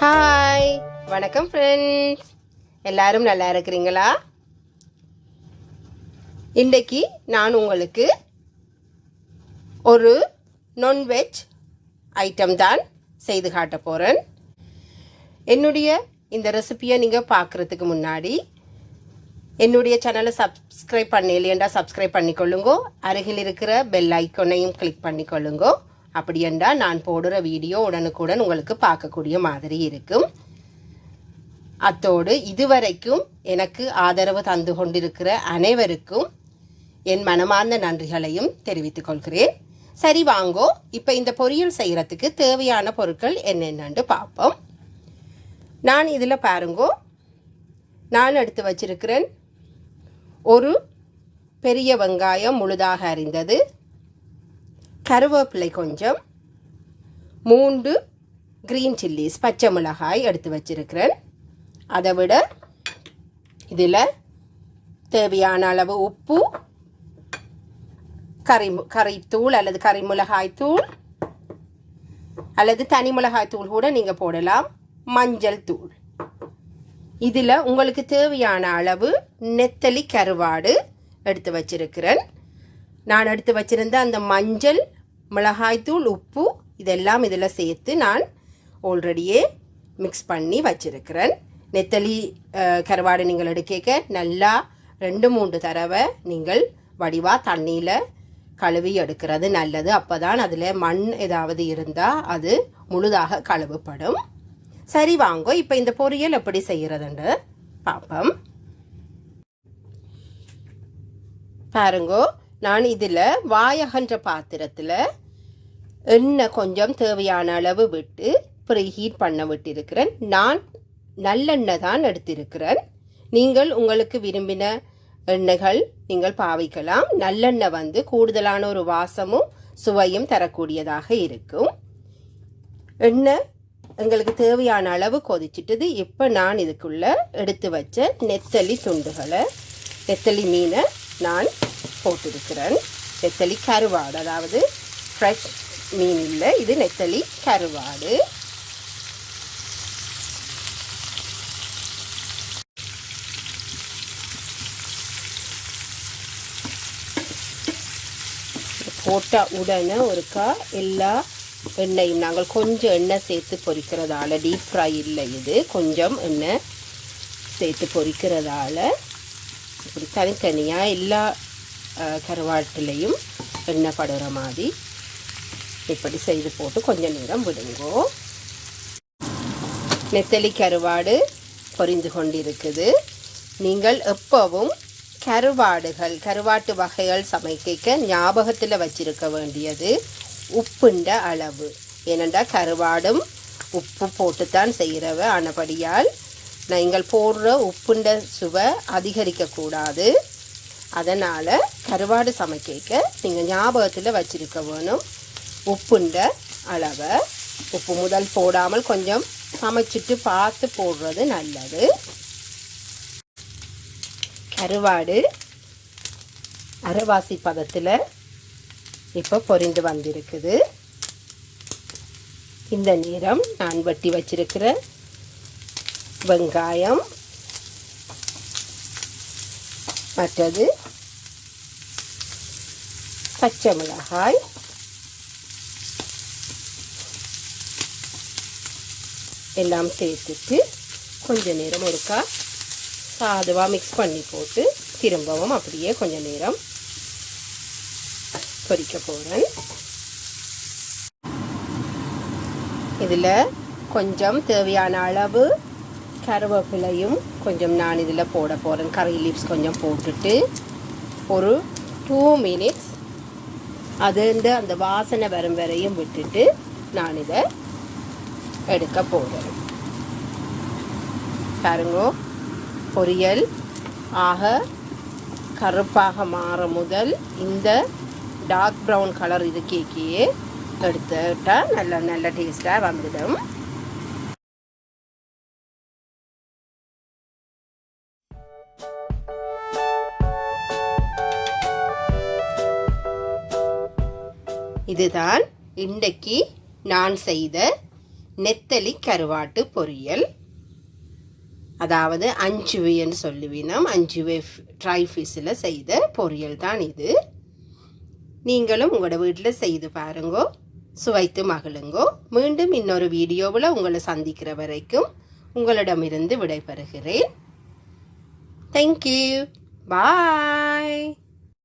Hi, வணக்கம் friends. எல்லாரும் நல்லா இருக்கிறீங்களா? இன்றைக்கு நான் உங்களுக்கு ஒரு நான்வெஜ் ஐட்டம் தான் செய்து காட்ட போகிறேன். என்னுடைய இந்த ரெசிபியை நீங்கள் பார்க்குறதுக்கு முன்னாடி என்னுடைய சேனலை சப்ஸ்கிரைப் பண்ணலையேண்டா சப்ஸ்கிரைப் பண்ணிக்கொள்ளுங்கோ. அருகில் இருக்கிற பெல் ஐக்கனையும் கிளிக் பண்ணிக்கொள்ளுங்கோ. அப்படி என்றால் நான் போடுற வீடியோ உடனுக்குடன் உங்களுக்கு பார்க்கக்கூடிய மாதிரி இருக்கும். அத்தோடு இதுவரைக்கும் எனக்கு ஆதரவு தந்து கொண்டிருக்கிற அனைவருக்கும் என் மனமார்ந்த நன்றிகளையும் தெரிவித்துக் கொள்கிறேன். சரி, வாங்கோ இப்போ இந்த பொரியல் செய்கிறதுக்கு தேவையான பொருட்கள் என்னென்னு பார்ப்போம். நான் இதில் பாருங்கோ, நான் எடுத்து வச்சிருக்கிறேன் ஒரு பெரிய வெங்காயம் முழுதாக அரிந்தது, கருவேப்பிலை கொஞ்சம், 3 கிரீன் சில்லிஸ் பச்சை மிளகாய் எடுத்து வச்சிருக்கிறேன். அதை விட இதில் தேவையான அளவு உப்பு, கறித்தூள் அல்லது கறி மிளகாய் தூள் அல்லது தனி மிளகாய் தூள் கூட நீங்கள் போடலாம், மஞ்சள் தூள். இதில் உங்களுக்கு தேவையான அளவு நெத்தலி கருவாடு எடுத்து வச்சிருக்கிறேன். நான் எடுத்து வச்சிருந்த அந்த மஞ்சள், மிளகாய்த்தூள், உப்பு இதெல்லாம் இதில் சேர்த்து நான் ஆல்ரெடியே மிக்ஸ் பண்ணி வச்சிருக்கிறேன். நெத்தலி கருவாடு நீங்கள் எடுக்க நல்லா 2-3 தடவை நீங்கள் வடிவாக தண்ணியில் கழுவி எடுக்கிறது நல்லது. அப்போ தான் அதில் மண் ஏதாவது இருந்தால் அது முழுதாக கழுவுப்படும். சரி, வாங்கோ இப்போ இந்த பொரியல் எப்படி செய்கிறதுன்னு பார்ப்போம். பாருங்கோ, நான் இதில் வாயகன்ற பாத்திரத்தில் எண்ணெய் கொஞ்சம் தேவையான அளவு விட்டு ப்ரீ ஹீட் பண்ண விட்டிருக்கிறேன். நான் நல்லெண்ணெய் தான் எடுத்திருக்கிறேன். நீங்கள் உங்களுக்கு விரும்பின எண்ணெய்கள் நீங்கள் பாவிக்கலாம். நல்லெண்ணெய் கூடுதலான ஒரு வாசமும் சுவையும் தரக்கூடியதாக இருக்கும். எண்ணெய் எங்களுக்கு தேவையான அளவு கொதிச்சிட்டது. இப்போ நான் இதுக்குள்ளே எடுத்து வச்ச நெத்தலி துண்டுகளை, நெத்தலி மீனை நான் போட்டிருக்கிறேன். நெத்தலி கருவாடு, அதாவது ஃப்ரெஷ் மீன் இல்லை, இது நெத்தலி கருவாடு. போட்ட உடனே ஒருக்கா எல்லா எண்ணெயும் நாங்கள் கொஞ்சம் எண்ணெய் சேர்த்து பொரிக்கிறதால, டீப் ஃப்ரை இல்லை இது, கொஞ்சம் எண்ணெய் சேர்த்து பொரிக்கிறதால இப்படி தனித்தனியாக எல்லா கருவாட்டிலையும் எண்ணெய் படுற மாதிரி இப்படி செய்து போட்டு கொஞ்சம் நேரம் விடுங்கோ. நெத்தலி கருவாடு பொரிந்து கொண்டிருக்குது. நீங்கள் எப்பவும் கருவாட்டு வகைகள் சமைக்க ஞாபகத்தில் வச்சிருக்க வேண்டியது உப்புண்ட அளவு. ஏனென்றால் கருவாடும் உப்பு போட்டுத்தான் செய்கிறவ. ஆனபடியால் நீங்கள் போடுற உப்புண்ட சுவை அதிகரிக்கக்கூடாது. அதனால் கருவாடு சமைக்க நீங்கள் ஞாபகத்தில் வச்சிருக்க வேணும் உப்புண்ட அளவை. உப்பு முதல் போடாமல் கொஞ்சம் சமைச்சிட்டு பார்த்து போடுறது நல்லது. கருவாடு அரைவாசி பதத்தில் இப்போ பொரிந்து வந்திருக்குது. இந்த நேரம் நான் வெட்டி வச்சிருக்கிற வெங்காயம், மற்றது பச்சை மிளகாய், எல்லாம் சேர்த்துட்டு கொஞ்ச நேரம் ஒருக்கா சாதுவாக மிக்ஸ் பண்ணி போட்டு திரும்பவும் அப்படியே கொஞ்ச நேரம் பொரிக்க போகிறேன். இதில் கொஞ்சம் தேவையான அளவு கருவேப்பிலையும் கொஞ்சம் நான் இதில் போட போகிறேன். கறி லீவ்ஸ் கொஞ்சம் போட்டுட்டு ஒரு 2 மினிட்ஸ் அது அந்த வாசனை வரும் வரையும் விட்டுட்டு நான் இதை எடுக்க போகிறேன். பாருங்கோ, பொரியல் ஆக கருப்பாக மாற முதல் இந்த டார்க் ப்ரௌன் கலர் இது கேக்கியே எடுத்துட்டால் நல்ல டேஸ்ட்டாக வந்துடும். இதுதான் இன்றைக்கு நான் செய்த நெத்தலி கருவாட்டு பொரியல், அதாவது அஞ்சுவின்னு சொல்லுவினோம். அஞ்சுவை ட்ரை ஃபிஷ்ஷில் செய்த பொரியல் தான் இது. நீங்களும் உங்களோட வீட்டில் செய்து பாருங்கோ, சுவைத்து மகிழுங்கோ. மீண்டும் இன்னொரு வீடியோவில் உங்களை சந்திக்கிற வரைக்கும் உங்களிடமிருந்து விடைபெறுகிறேன். தேங்க்யூ. பாய்.